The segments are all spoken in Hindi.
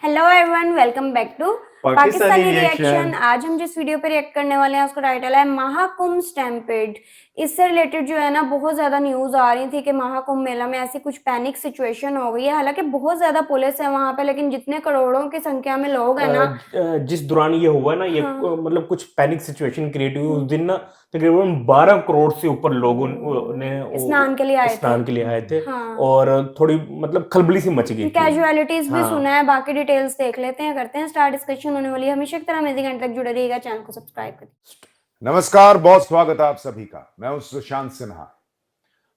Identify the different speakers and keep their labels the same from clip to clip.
Speaker 1: Hello everyone, welcome back to Pakistani reaction. आज हम जिस वीडियो पे रिएक्ट करने वाले हैं उसका टाइटल है महाकुंभ स्टैम्पेड। इससे रिलेटेड जो है ना बहुत ज्यादा न्यूज आ रही थी कि महाकुंभ मेला में ऐसी कुछ पैनिक सिचुएशन हो गई है। हालांकि बहुत ज्यादा पुलिस है वहां पे, लेकिन जितने करोड़ों की संख्या में लोग हैं ना,
Speaker 2: जिस दौरान ये हुआ ना ये
Speaker 1: हाँ,
Speaker 2: मतलब कुछ पैनिक सिचुएशन क्रिएट हुई उस दिन ना। तकरीबन 12 करोड़ से ऊपर लोगों ने
Speaker 1: स्नान के लिए आए थे।
Speaker 2: स्नान के लिए आए थे।
Speaker 1: हाँ,
Speaker 2: और थोड़ी मतलब खलबली सी मच गई थी।
Speaker 1: कैजुअलिटीज भी सुना
Speaker 2: हाँ,
Speaker 1: है। बाकी डिटेल्स देख लेते हैं, करते हैं स्टार्ट। डिस्कशन होने वाली है। हमेशा की तरह अमेजिंग एंड तक जुड़े रहिएगा, चैनल को सब्सक्राइब करें।
Speaker 3: नमस्कार, बहुत स्वागत है आप सभी का। मैं हूं सुशांत सिन्हा।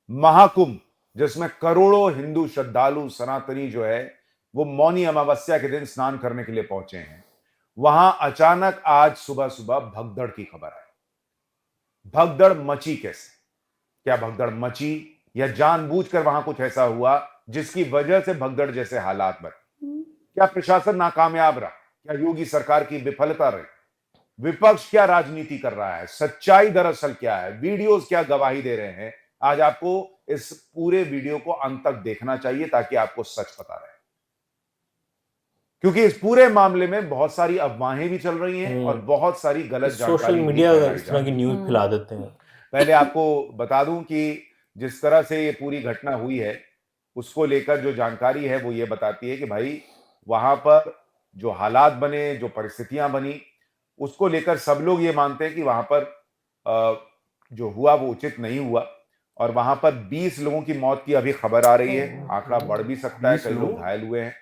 Speaker 3: महाकुंभ, जिसमें करोड़ों हिंदू श्रद्धालु सनातनी जो है वो मौनी अमावस्या के दिन स्नान करने के लिए पहुंचे हैं, वहां अचानक आज सुबह सुबह भगदड़ की खबर है। भगदड़ मची कैसे? क्या भगदड़ मची या जानबूझकर वहां कुछ ऐसा हुआ जिसकी वजह से भगदड़ जैसे हालात बने? क्या प्रशासन नाकामयाब रहा? क्या योगी सरकार की विफलता रही? विपक्ष क्या राजनीति कर रहा है? सच्चाई दरअसल क्या है? वीडियोस क्या गवाही दे रहे हैं? आज आपको इस पूरे वीडियो को अंत तक देखना चाहिए ताकि आपको सच पता रहे, क्योंकि इस पूरे मामले में बहुत सारी अफवाहें भी चल रही हैं और बहुत सारी गलत जानकारी
Speaker 2: सोशल
Speaker 3: भी
Speaker 2: मीडिया
Speaker 3: फैलाई
Speaker 2: इस
Speaker 3: जा
Speaker 2: तरह
Speaker 3: रही
Speaker 2: की
Speaker 3: है।
Speaker 2: न्यूज फैला देते हैं।
Speaker 3: पहले आपको बता दूं कि जिस तरह से ये पूरी घटना हुई है उसको लेकर जो जानकारी है वो ये बताती है कि भाई वहां पर जो हालात बने, जो परिस्थितियां बनी, उसको लेकर सब लोग ये मानते हैं कि वहां पर जो हुआ वो उचित नहीं हुआ। और वहां पर 20 लोगों की मौत की अभी खबर आ रही है। आंकड़ा बढ़ भी सकता है, कई लोग घायल हुए हैं।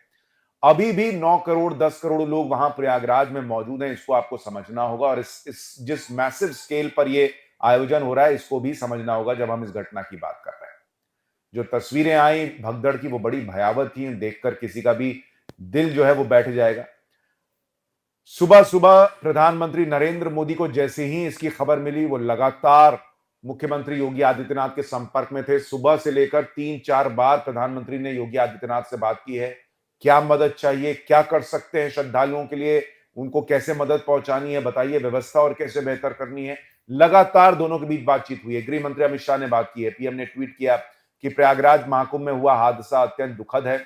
Speaker 3: अभी भी 9 करोड़ 10 करोड़ लोग वहां प्रयागराज में मौजूद हैं, इसको आपको समझना होगा। और इस जिस मैसिव स्केल पर ये आयोजन हो रहा है इसको भी समझना होगा जब हम इस घटना की बात कर रहे हैं। जो तस्वीरें आई भगदड़ की वो बड़ी भयावह थी, देखकर किसी का भी दिल जो है वो बैठ जाएगा। सुबह सुबह प्रधानमंत्री नरेंद्र मोदी को जैसे ही इसकी खबर मिली वो लगातार मुख्यमंत्री योगी आदित्यनाथ के संपर्क में थे। सुबह से लेकर 3-4 बार प्रधानमंत्री ने योगी आदित्यनाथ से बात की है। क्या मदद चाहिए, क्या कर सकते हैं श्रद्धालुओं के लिए, उनको कैसे मदद पहुंचानी है, बताइए, व्यवस्था और कैसे बेहतर करनी है। लगातार दोनों के बीच बातचीत हुई है। गृह मंत्री अमित शाह ने बात की है। पीएम ने ट्वीट किया कि प्रयागराज महाकुंभ में हुआ हादसा अत्यंत दुखद है।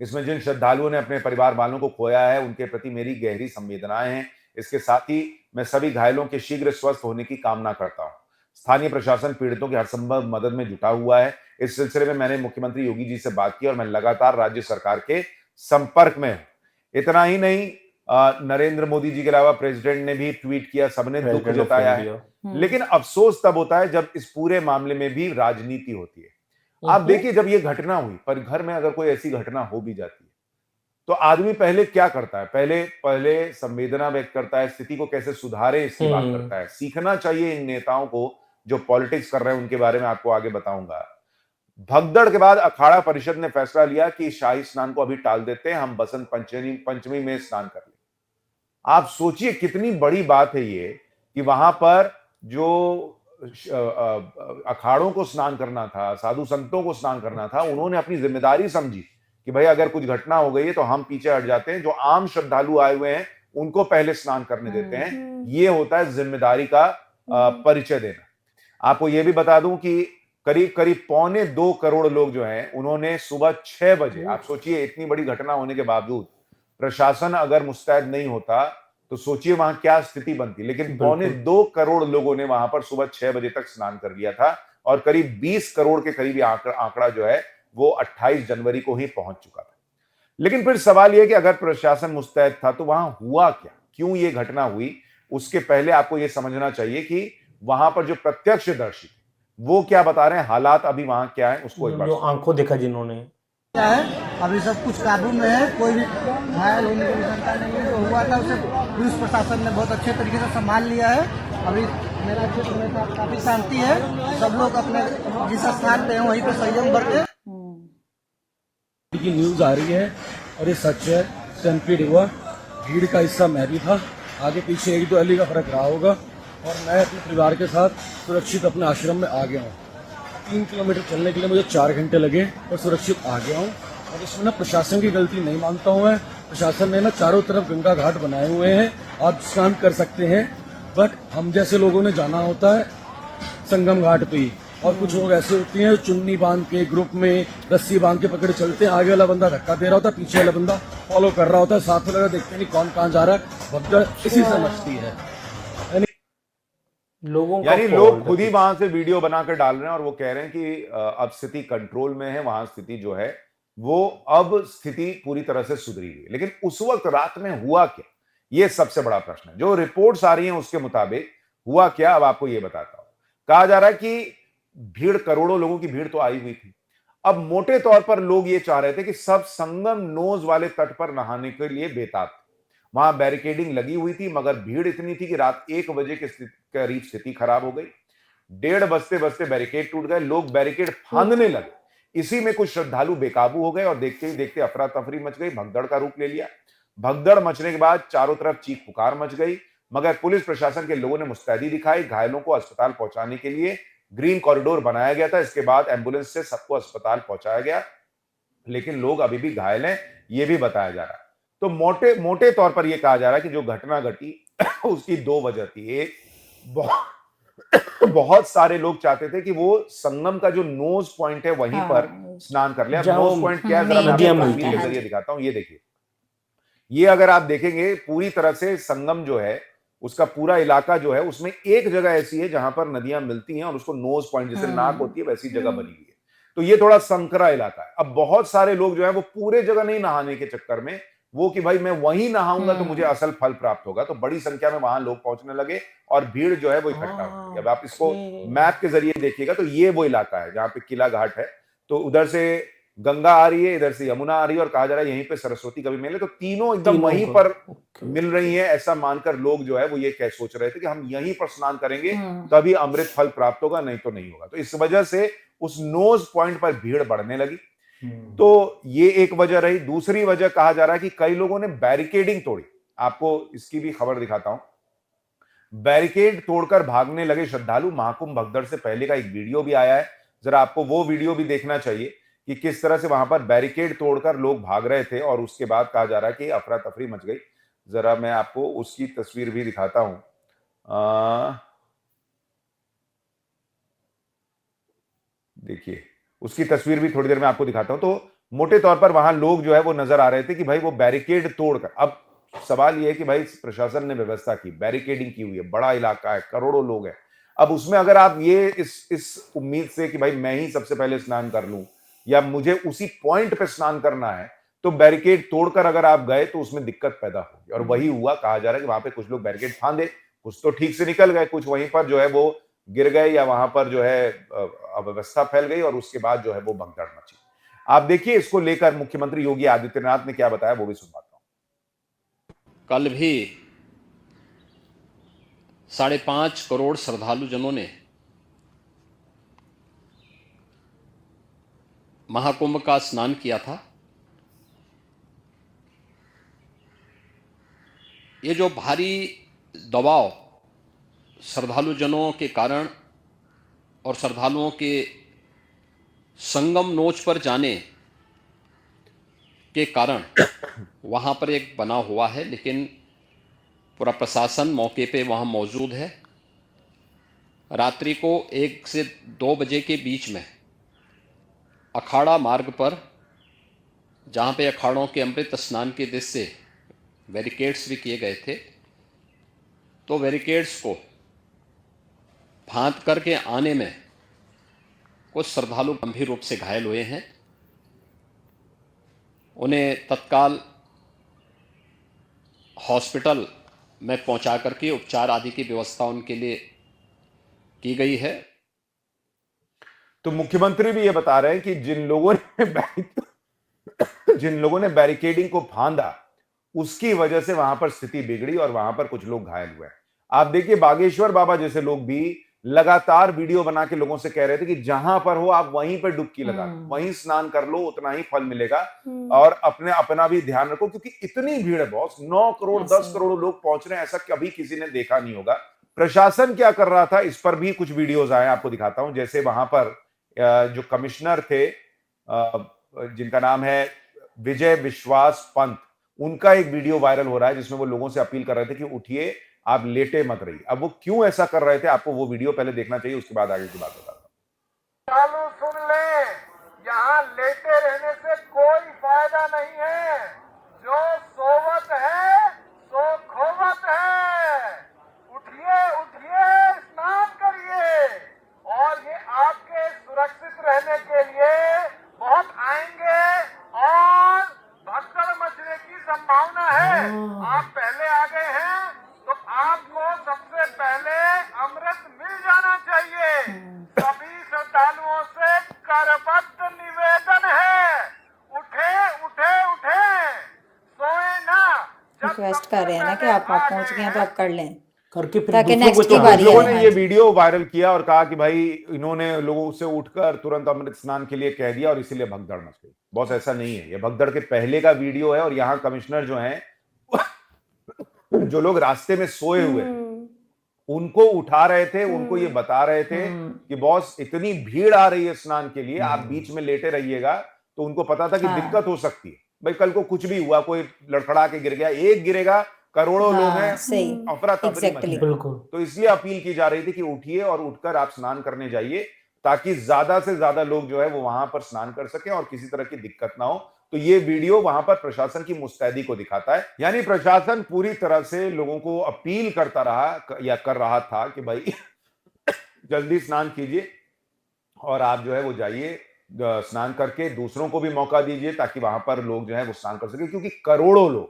Speaker 3: इसमें जिन श्रद्धालुओं ने अपने परिवार वालों को खोया है उनके प्रति मेरी गहरी संवेदनाएं हैं। इसके साथ ही मैं सभी घायलों के शीघ्र स्वस्थ होने की कामना करता हूं। स्थानीय प्रशासन पीड़ितों की हर संभव मदद में जुटा हुआ है। इस सिलसिले में मैंने मुख्यमंत्री योगी जी से बात की और मैं लगातार राज्य सरकार के संपर्क में हूं। इतना ही नहीं, नरेंद्र मोदी जी के अलावा प्रेसिडेंट ने भी ट्वीट किया, सबने दुख जताया है। लेकिन अफसोस तब होता है जब इस पूरे मामले में भी राजनीति होती है। आप देखिए, जब ये घटना हुई, पर घर में अगर कोई ऐसी घटना हो भी जाती है तो आदमी पहले क्या करता है? पहले संवेदना व्यक्त करता है, स्थिति को कैसे सुधारे इसकी बात करता है। सीखना चाहिए इन नेताओं को जो पॉलिटिक्स कर रहे हैं, उनके बारे में आपको आगे बताऊंगा। भगदड़ के बाद अखाड़ा परिषद ने फैसला लिया कि शाही स्नान को अभी टाल देते हैं, हम बसंत पंचमी में स्नान कर लें। आप सोचिए कितनी बड़ी बात है ये कि वहां पर जो अखाड़ों को स्नान करना था, साधु संतों को स्नान करना था, उन्होंने अपनी जिम्मेदारी समझी कि भाई अगर कुछ घटना हो गई है तो हम पीछे हट जाते हैं, जो आम श्रद्धालु आए हुए हैं उनको पहले स्नान करने देते हैं। ये होता है जिम्मेदारी का परिचय देना। आपको यह भी बता दूं कि करीब करीब 1.25 करोड़ लोग जो हैं उन्होंने सुबह 6 बजे, आप सोचिए इतनी बड़ी घटना होने के बावजूद प्रशासन अगर मुस्तैद नहीं होता तो सोचिए वहां क्या स्थिति बनती। लेकिन 1.25 करोड़ लोगों ने वहां पर सुबह 6 बजे तक स्नान कर लिया था और करीब 20 करोड़ के करीब आंकड़ा जो है वो 28 जनवरी को ही पहुंच चुका था। लेकिन फिर सवाल यह कि अगर प्रशासन मुस्तैद था तो वहां हुआ क्या, क्यों ये घटना हुई? उसके पहले आपको यह समझना चाहिए कि वहां पर जो प्रत्यक्षदर्शी वो क्या बता रहे हैं, हालात अभी वहां क्या है, उसको एक बार
Speaker 2: जो आंखों देखा जिन्होंने
Speaker 4: क्या है। अभी सब कुछ काबू में है, कोई भी घायल होने की आशंका नहीं है। जो हुआ था उसे पुलिस प्रशासन ने बहुत अच्छे तरीके से संभाल लिया है। अभी मेरा क्षेत्र में काफी शांति है। सब लोग अपने जिस स्थान पे हैं वहीं पे संयम बरते।
Speaker 5: की न्यूज आ रही है और ये सच है। स्टैम्पीड हुआ, भीड़ का हिस्सा मैं भी था। आगे पीछे 1-2 अली का फर्क रहा होगा और मैं अपने परिवार के साथ सुरक्षित अपने आश्रम में आ गया हूँ। 3 किलोमीटर चलने के लिए मुझे 4 घंटे लगे और सुरक्षित आ गया हूँ। और इसमें ना प्रशासन की गलती नहीं मानता हूँ मैं। प्रशासन ने ना चारों तरफ गंगा घाट बनाए हुए हैं, आप स्नान कर सकते हैं, बट हम जैसे लोगों ने जाना होता है संगम घाट पे ही। और कुछ लोग ऐसे होते हैं चुन्नी बांध के ग्रुप में रस्सी बांध के पकड़े चलते हैं, आगे वाला बंदा धक्का दे रहा होता है, पीछे वाला बंदा फॉलो कर रहा होता है, साथ में लगा देखते नहीं कौन कहाँ जा रहा है, भगदड़ इसी से मचती है।
Speaker 2: लोगों का
Speaker 3: यानी लोग
Speaker 2: fault
Speaker 3: खुद ही
Speaker 2: है।
Speaker 3: वहां से वीडियो बनाकर डाल रहे हैं और वो कह रहे हैं कि अब स्थिति कंट्रोल में है, वहां स्थिति जो है वो अब स्थिति पूरी तरह से सुधरी हुई है। लेकिन उस वक्त रात में हुआ क्या, ये सबसे बड़ा प्रश्न है। जो रिपोर्ट्स आ रही हैं उसके मुताबिक हुआ क्या, अब आपको ये बताता हूं। कहा जा रहा है कि भीड़, करोड़ों लोगों की भीड़ तो आई हुई थी। अब मोटे तौर पर लोग ये चाह रहे थे कि सब संगम नोज वाले तट पर नहाने के लिए बेताब थे। वहां बैरिकेडिंग लगी हुई थी, मगर भीड़ इतनी थी कि रात 1 बजे के करीब स्थिति खराब हो गई। 1:30 बजते बजते बैरिकेड टूट गए, लोग बैरिकेड फांदने लगे। इसी में कुछ श्रद्धालु बेकाबू हो गए और देखते ही देखते अफरा तफरी मच गई, भगदड़ का रूप ले लिया। भगदड़ मचने के बाद चारों तरफ चीख पुकार मच गई, मगर पुलिस प्रशासन के लोगों ने मुस्तैदी दिखाई। घायलों को अस्पताल पहुंचाने के लिए ग्रीन कॉरिडोर बनाया गया था। इसके बाद एम्बुलेंस से सबको अस्पताल पहुंचाया गया, लेकिन लोग अभी भी घायल हैं, यह भी बताया जा रहा है। तो मोटे तौर पर यह कहा जा रहा है कि जो घटना घटी उसकी 2 वजह थी। एक, बहुत सारे लोग चाहते थे कि वो संगम का जो नोज पॉइंट है वहीं पर स्नान कर ले। अब
Speaker 2: जहाँ
Speaker 3: नोज पॉइंट क्या है, जरा मैं
Speaker 2: नदियां
Speaker 3: आपको
Speaker 2: मिलती
Speaker 3: तस्वीर के
Speaker 2: हैं।
Speaker 3: जरिए दिखाता हूं। ये देखिए, ये अगर आप देखेंगे पूरी तरह से संगम जो है उसका पूरा इलाका जो है उसमें एक जगह ऐसी है जहां पर नदियां मिलती हैं और उसको नोज पॉइंट, जैसे नाक होती है वैसी जगह बनी हुई है। तो ये थोड़ा संकरा इलाका है। अब बहुत सारे लोग जो है वो पूरे जगह नहीं नहाने के चक्कर में, वो कि भाई मैं वहीं नहाऊंगा तो मुझे असल फल प्राप्त होगा, तो बड़ी संख्या में वहां लोग पहुंचने लगे और भीड़ जो है वो इकट्ठा हो गई। अब आप इसको मैप के जरिए देखिएगा तो ये वो इलाका है जहां पे किला घाट है। तो उधर से गंगा आ रही है, इधर से यमुना आ रही है और कहा जा रहा है यहीं पे सरस्वती का भी मेल है। तो तीनों एकदम
Speaker 2: तीनों
Speaker 3: वहीं
Speaker 2: को,
Speaker 3: पर
Speaker 2: ओके।
Speaker 3: मिल रही है, ऐसा मानकर लोग जो है वो ये कह सोच रहे थे कि हम यहीं पर स्नान करेंगे तभी अमृत फल प्राप्त होगा, नहीं तो नहीं होगा। तो इस वजह से उस नोज पॉइंट पर भीड़ बढ़ने लगी। तो ये एक वजह रही। दूसरी वजह कहा जा रहा है कि कई लोगों ने बैरिकेडिंग तोड़ी। आपको इसकी भी खबर दिखाता हूं। बैरिकेड तोड़कर भागने लगे श्रद्धालु। महाकुंभ भगदड़ से पहले का एक वीडियो भी आया है, जरा आपको वो वीडियो भी देखना चाहिए कि किस तरह से वहां पर बैरिकेड तोड़कर लोग भाग रहे थे और उसके बाद कहा जा रहा है कि अफरा तफरी मच गई। जरा मैं आपको उसकी तस्वीर भी दिखाता हूं। देखिए, उसकी तस्वीर भी थोड़ी देर में आपको दिखाता हूं। तो मोटे तौर पर वहां लोग जो है वो नजर आ रहे थे कि भाई वो बैरिकेड तोड़कर, अब सवाल ये है कि भाई प्रशासन ने व्यवस्था की, बैरिकेडिंग की हुई है, बड़ा इलाका है, करोड़ों लोग हैं। अब उसमें अगर आप ये इस उम्मीद से कि भाई मैं ही सबसे पहले स्नान कर लूं या मुझे उसी पॉइंट पे स्नान करना है, तो बैरिकेड तोड़कर अगर आप गए तो उसमें दिक्कत पैदा होगी। और वही हुआ। कहा जा रहा है कि वहां पे कुछ लोग बैरिकेड फांदे, कुछ तो ठीक से निकल गए, कुछ वहीं पर जो है वो गिर गए या वहां पर जो है अव्यवस्था फैल गई और उसके बाद जो है वो भगदड़ मची। आप देखिए, इसको लेकर मुख्यमंत्री योगी आदित्यनाथ ने क्या बताया वो भी सुनवाता हूं।
Speaker 6: कल भी 5.5 करोड़ श्रद्धालु जनों ने महाकुंभ का स्नान किया था। ये जो भारी दबाव श्रद्धालु जनों के कारण और श्रद्धालुओं के संगम नोच पर जाने के कारण वहाँ पर एक बना हुआ है, लेकिन पूरा प्रशासन मौके पे वहाँ मौजूद है। रात्रि को 1 से 2 बजे के बीच में अखाड़ा मार्ग पर, जहाँ पे अखाड़ों के अमृत स्नान के दृश्य से बैरिकेड्स भी किए गए थे, तो बैरिकेड्स को फांद करके आने में कुछ श्रद्धालु गंभीर रूप से घायल हुए हैं। उन्हें तत्काल हॉस्पिटल में पहुंचा करके उपचार आदि की व्यवस्था उनके लिए की गई है।
Speaker 3: तो मुख्यमंत्री भी ये बता रहे हैं कि जिन लोगों ने बैरिकेडिंग को फांदा उसकी वजह से वहां पर स्थिति बिगड़ी और वहां पर कुछ लोग घायल हुए। आप देखिए, बागेश्वर बाबा जैसे लोग भी लगातार वीडियो बना के लोगों से कह रहे थे कि जहां पर हो आप वहीं पर डुबकी लगा लो, वहीं स्नान कर लो, उतना ही फल मिलेगा। और अपना भी ध्यान रखो, क्योंकि इतनी भीड़ है बॉस, 9 करोड़ 10 करोड़ लोग पहुंच रहे हैं, ऐसा कभी किसी ने देखा नहीं होगा। प्रशासन क्या कर रहा था, इस पर भी कुछ वीडियोज आए, आपको दिखाता हूं। जैसे वहां पर जो कमिश्नर थे, जिनका नाम है विजय विश्वास पंत, उनका एक वीडियो वायरल हो रहा है जिसमें वो लोगों से अपील कर रहे थे कि उठिए, आप लेटे मत रहिए। अब वो क्यों ऐसा कर रहे थे, आपको वो वीडियो पहले देखना चाहिए, उसके बाद आगे की बात बताता हूं।
Speaker 7: श्रद्धालु सुन ले, यहाँ लेटे रहने से कोई फायदा नहीं है। जो सोवत है सो खोवत है। उठिए उठिए, स्नान करिए, और ये आपके सुरक्षित रहने के लिए बहुत आएंगे और भगदड़ मचने की संभावना है। आप पहले आ गए हैं तो आपको सबसे पहले अमृत मिल जाना चाहिए। सभी श्रद्धालुओं से करबद्ध निवेदन है, उठे उठे उठे, सोए ना।
Speaker 8: रिक्वेस्ट कर रहे हैं ना कि आप पहुंच गए हैं तो आप कर लें,
Speaker 2: करके फिर
Speaker 8: ताकि
Speaker 2: दूसरों को
Speaker 8: next की
Speaker 2: तो
Speaker 8: बारी
Speaker 3: लोगों
Speaker 8: है।
Speaker 3: ने ये वीडियो वायरल किया और कहा कि भाई इन्होंने लोगों से उठकर तुरंत अमृत स्नान के लिए कह दिया और इसीलिए भगदड़ मच गई। बॉस, ऐसा नहीं है, ये भगदड़ के पहले का वीडियो है। और यहाँ कमिश्नर जो हैं जो लोग रास्ते में सोए हुए उनको उठा रहे थे, उनको ये बता रहे थे कि बॉस इतनी भीड़ आ रही है स्नान के लिए, आप बीच में लेटे रहिएगा। तो उनको पता था कि
Speaker 8: हाँ।
Speaker 3: दिक्कत हो सकती है। भाई कल को कुछ भी हुआ, कोई लड़खड़ा के गिर गया, एक गिरेगा, करोड़ों लोग हैं,
Speaker 8: सही,
Speaker 3: अफरा तफरी मच
Speaker 8: Exactly.
Speaker 3: जाए।
Speaker 2: बिल्कुल।
Speaker 3: तो इसलिए अपील की जा रही थी कि उठिए और उठकर आप स्नान करने जाइए, ताकि ज्यादा से ज्यादा लोग जो है वो वहां पर स्नान कर सके और किसी तरह की दिक्कत ना हो। तो ये वीडियो वहां पर प्रशासन की मुस्तैदी को दिखाता है। यानी प्रशासन पूरी तरह से लोगों को अपील करता रहा या कर रहा था कि भाई जल्दी स्नान कीजिए और आप जो है वो जाइए, स्नान करके दूसरों को भी मौका दीजिए ताकि वहां पर लोग जो है वो स्नान कर सके, क्योंकि करोड़ों लोग।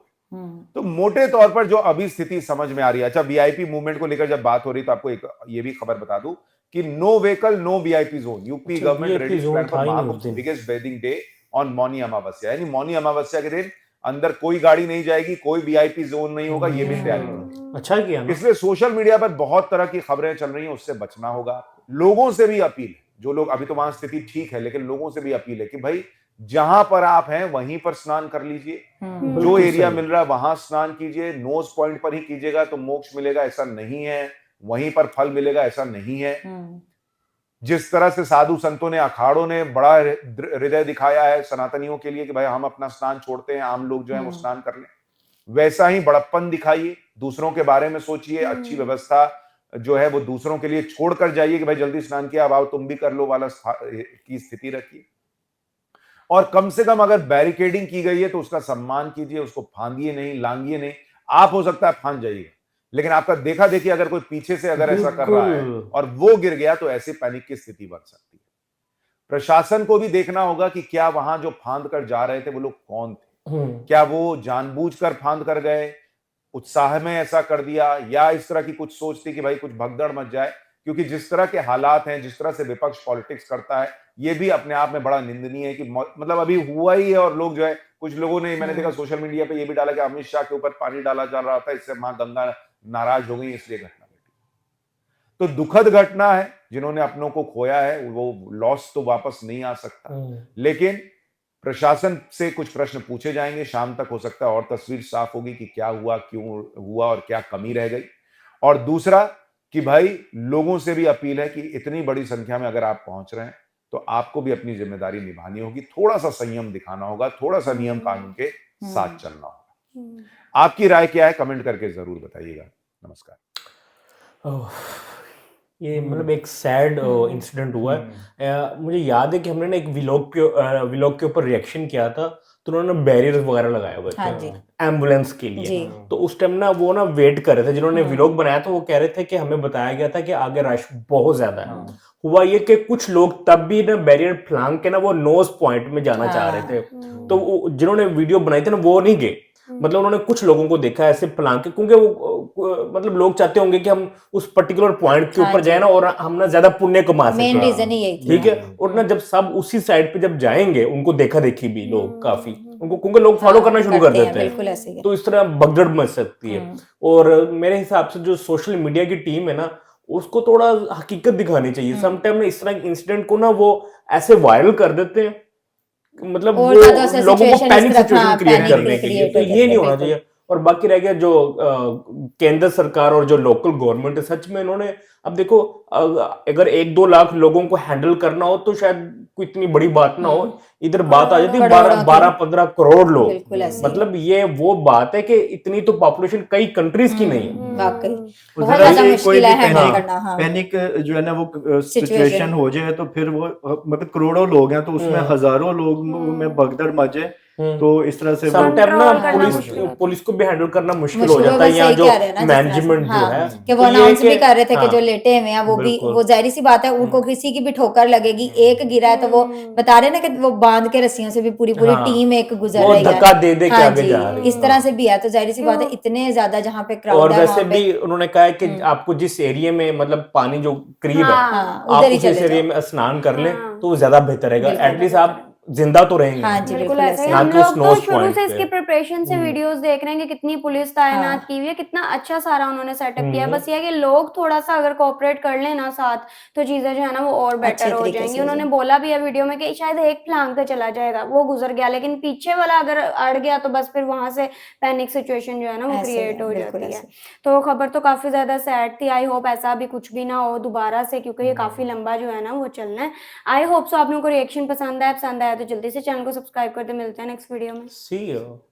Speaker 3: तो मोटे तौर पर जो अभी स्थिति समझ में आ रही है। अच्छा, वीआईपी मूवमेंट को लेकर जब बात हो रही तो आपको एक ये भी खबर बता दूं कि no vehicle no VIP zone, UP
Speaker 2: अच्छा,
Speaker 3: government
Speaker 2: VIP
Speaker 3: ready
Speaker 2: zone
Speaker 3: plan
Speaker 2: था
Speaker 3: फॉर
Speaker 2: ही नहीं उस
Speaker 3: महाकुंभ
Speaker 2: दिन।
Speaker 3: Biggest wedding day on Mauni Amavasya. यानी मौनी अमावस्या के दिन अंदर कोई गाड़ी नहीं जाएगी, कोई वीआईपी जोन नहीं होगा, ये भी तैयारी होगी।
Speaker 2: अच्छा किया ना।
Speaker 3: इसलिए सोशल मीडिया पर बहुत तरह की खबरें चल रही हैं, उससे बचना होगा। लोगों से भी अपील है, जो लोग अभी तो वहां स्थिति ठीक है, लेकिन लोगों से भी अपील है कि भाई जहां पर आप हैं वहीं पर स्नान कर लीजिए, जो
Speaker 2: बिल्कुल
Speaker 3: एरिया
Speaker 2: सही।
Speaker 3: मिल रहा है वहां स्नान कीजिए। नोज पॉइंट पर ही कीजिएगा तो मोक्ष मिलेगा, ऐसा नहीं है। वहीं पर फल मिलेगा, ऐसा नहीं है। जिस तरह से साधु संतों ने, अखाड़ों ने बड़ा हृदय दिखाया है सनातनियों के लिए कि भाई हम अपना स्नान छोड़ते हैं, आम लोग जो है वो स्नान कर लें, वैसा ही बड़प्पन दिखाइए, दूसरों के बारे में सोचिए, अच्छी व्यवस्था जो है वो दूसरों के लिए छोड़कर जाइए कि भाई जल्दी स्नान किया, अब आओ तुम भी कर लो वाला की स्थिति रखिए। और कम से कम अगर बैरिकेडिंग की गई है तो उसका सम्मान कीजिए, उसको फांदिए नहीं, लांगिए नहीं। आप हो सकता है फांद जाइएगा, लेकिन आपका देखा देखी अगर कोई पीछे से अगर ऐसा कर रहा है और वो गिर गया तो ऐसे पैनिक की स्थिति बन सकती है। प्रशासन को भी देखना होगा कि क्या वहां जो फांद कर जा रहे थे वो लोग कौन थे, क्या वो जानबूझकर फांद कर गए, उत्साह में ऐसा कर दिया, या इस तरह की कुछ सोच थी कि भाई कुछ भगदड़ मच जाए। क्योंकि जिस तरह के हालात हैं, जिस तरह से विपक्ष पॉलिटिक्स करता है, ये भी अपने आप में बड़ा निंदनीय है कि मतलब अभी हुआ ही है। और लोग जो है, कुछ लोगों ने, मैंने देखा सोशल मीडिया पे ये भी डाला कि अमित शाह के ऊपर पानी डाला जा रहा था, इससे मां गंगा नाराज हो गई, इसलिए घटना घटी। तो दुखद घटना है, जिन्होंने अपनों को खोया है वो लॉस तो वापस नहीं आ सकता। लेकिन प्रशासन से कुछ प्रश्न पूछे जाएंगे, शाम तक हो सकता है और तस्वीर साफ होगी कि क्या हुआ, क्यों हुआ और क्या कमी रह गई। और दूसरा कि भाई लोगों से भी अपील है कि इतनी बड़ी संख्या में अगर आप पहुंच रहे हैं तो आपको भी अपनी जिम्मेदारी निभानी होगी, थोड़ा सा संयम दिखाना होगा, थोड़ा सा नियम कानून के साथ चलना होगा। आपकी राय क्या है, कमेंट करके जरूर बताइएगा। नमस्कार।
Speaker 2: ये मतलब एक सैड इंसिडेंट हुआ है। मुझे याद है कि हमने ना एक व्लॉग के ऊपर रिएक्शन किया था, तो उन्होंने बैरियर वगैरह लगाया हुआ
Speaker 8: हाँ
Speaker 2: था
Speaker 8: जी।
Speaker 2: एम्बुलेंस के लिए।
Speaker 8: जी।
Speaker 2: तो उस टाइम ना वो ना वेट कर रहे थे, जिन्होंने व्लॉग बनाया था वो कह रहे थे कि हमें बताया गया था कि आगे रश बहुत ज्यादा है। हुआ ये कि कुछ लोग तब भी ना बैरियर फलांग के ना वो नोज पॉइंट में जाना चाह रहे थे, तो जिन्होंने वीडियो बनाई थी ना वो नहीं गए। मतलब उन्होंने कुछ लोगों को देखा ऐसे फलांग के, क्योंकि वो मतलब लोग चाहते होंगे कि हम उस पर्टिकुलर पॉइंट के ऊपर जाए ना और हम ना ज्यादा पुण्य कमा
Speaker 8: मेन
Speaker 2: सकें।
Speaker 8: रीजन ही यही था।
Speaker 2: ठीक है। और ना जब सब उसी साइड पे जब जाएंगे, उनको देखा देखी भी लोग काफी, उनको क्योंकि लोग फॉलो करना शुरू कर
Speaker 8: करते हैं,
Speaker 2: देते हैं,
Speaker 8: बिल्कुल ऐसे ही है।
Speaker 2: तो इस तरह भगदड़ मच सकती है। और मेरे हिसाब से जो सोशल मीडिया की टीम है ना, उसको थोड़ा हकीकत दिखानी चाहिए। समटाइम ना इस तरह इंसिडेंट को ना वो ऐसे वायरल कर देते हैं, मतलब
Speaker 8: और
Speaker 2: वो
Speaker 8: ज्यादा से
Speaker 2: लोगों को
Speaker 8: situation
Speaker 2: पैनिक
Speaker 8: इस तरह,
Speaker 2: सिचुएशन
Speaker 8: हाँ,
Speaker 2: क्रिएट
Speaker 8: panic
Speaker 2: करने के लिए,
Speaker 8: create
Speaker 2: तो
Speaker 8: करते
Speaker 2: ये
Speaker 8: हैं,
Speaker 2: नहीं होना
Speaker 8: बिल्कुल।
Speaker 2: चाहिए। और बाकी रह गया जो केंद्र सरकार और जो लोकल गवर्नमेंट है, सच में इन्होंने, अब देखो अगर 1-2 लाख लोगों को हैंडल करना हो तो शायद कोई इतनी बड़ी बात ना हो। इधर बात आ जाती है
Speaker 8: करोड़ों की।
Speaker 2: 12-15 करोड़ लोग।
Speaker 8: बिल्कुल ऐसे ही।
Speaker 2: मतलब ये वो बात है कि इतनी तो पॉपुलेशन कई कंट्रीज की नहीं है।
Speaker 8: वाकई
Speaker 9: और
Speaker 8: बहुत
Speaker 9: जरा
Speaker 8: ज्यादा
Speaker 9: से कोई
Speaker 8: मुश्किल
Speaker 9: भी
Speaker 8: है हैंडल
Speaker 9: पैनिक
Speaker 8: करना। हाँ
Speaker 9: पैनिक जो है ना वो
Speaker 8: Situation।
Speaker 9: सिचुएशन हो जाए तो फिर वो मतलब करोड़ों लोग हैं तो उसमें हजारों लोग में भगदड़ मचे तो इस तरह से वो
Speaker 2: समटाइम ना
Speaker 1: Control करना
Speaker 2: पुलिस
Speaker 1: मुश्किल होता है।
Speaker 2: पुलिस को भी हैंडल करना मुश्किल हो
Speaker 8: मुश्किल
Speaker 2: जाता
Speaker 8: होगा,
Speaker 2: है। यहाँ
Speaker 8: सही
Speaker 2: जो
Speaker 8: कह रहे हैं ना, जिस तरह से।
Speaker 2: मैनेजमेंट जो
Speaker 8: हाँ,
Speaker 2: है
Speaker 8: कि वो
Speaker 2: तो ये
Speaker 8: अनाउंस भी
Speaker 2: कि-
Speaker 8: कर रहे थे कि
Speaker 2: हाँ,
Speaker 8: जो लेटे हुए हैं वो भी,
Speaker 2: बिल्कुल।
Speaker 8: वो जाहिर सी बात है उनको किसी की भी ठोकर लगेगी, एक गिरा है तो वो बता रहे ना कि वो बांध के रस्सियों से भी पूरी
Speaker 2: हाँ,
Speaker 8: टीम एक गुजर
Speaker 2: वो
Speaker 8: रही है।
Speaker 2: धक्का दे के
Speaker 8: हाँ
Speaker 2: आगे
Speaker 8: जी,
Speaker 2: जा रही है।
Speaker 8: इस तरह से भी है तो जाहिर सी बात है इतने ज्यादा जहाँ पे क्राउड
Speaker 2: और
Speaker 8: है
Speaker 2: वैसे
Speaker 8: वहाँ पे।
Speaker 2: भी उन्होंने कहा है कि आपको जिस एरिया में मतलब पानी जो करीब है
Speaker 8: हाँ,
Speaker 2: आप
Speaker 8: उधर ही
Speaker 2: उस
Speaker 8: चले
Speaker 2: एरिया
Speaker 8: जाओ।
Speaker 2: में स्नान कर लें
Speaker 1: हाँ।
Speaker 2: तो वो ज्यादा बेहतर रहेगा।
Speaker 8: बिल्कुल
Speaker 2: एटलीस्ट आप जिंदा तो रहेंगे।
Speaker 8: हाँ जी,
Speaker 1: बिल्कुल
Speaker 8: बिल्कुल
Speaker 1: ऐसा ही।
Speaker 8: ऐसे
Speaker 2: ना
Speaker 1: हम
Speaker 2: कि
Speaker 1: लोग
Speaker 2: उस
Speaker 1: तो
Speaker 2: nose
Speaker 1: शुरू
Speaker 2: point
Speaker 1: से इसकी
Speaker 2: पे।
Speaker 1: प्रिपरेशन से वीडियोस देख रहे हैं कि कितनी पुलिस तैनात
Speaker 8: हाँ।
Speaker 1: की हुई है, कितना अच्छा सारा उन्होंने सेटअप किया है। बस ये है कि लोग थोड़ा सा अगर कोऑपरेट कर लें ना साथ तो चीजें जो है ना वो और
Speaker 8: अच्छे
Speaker 1: बेटर हो
Speaker 8: तरीके से
Speaker 1: जाएंगी।
Speaker 8: हो
Speaker 1: उन्होंने
Speaker 8: जाए।
Speaker 1: बोला भी है वीडियो में कि शायद एक फ्लांग पे चला जाएगा, वो गुजर गया, लेकिन पीछे वाला अगर अड़ गया तो बस फिर वहां से पैनिक सिचुएशन जो है ना वो
Speaker 8: ऐसे ही
Speaker 1: क्रिएट
Speaker 8: है,
Speaker 1: हो
Speaker 8: बिल्कुल
Speaker 1: जाती है।
Speaker 8: ऐसे।
Speaker 1: तो खबर तो काफी ज्यादा सैड थी। आई होप ऐसा भी कुछ भी ना हो दोबारा से, क्योंकि ये काफी लंबा जो है ना वो चलना है। आई होप सो आप लोगों को रिएक्शन पसंद आया तो जल्दी से चैनल को सब्सक्राइब कर दे। मिलते हैं नेक्स्ट वीडियो में।
Speaker 2: See you.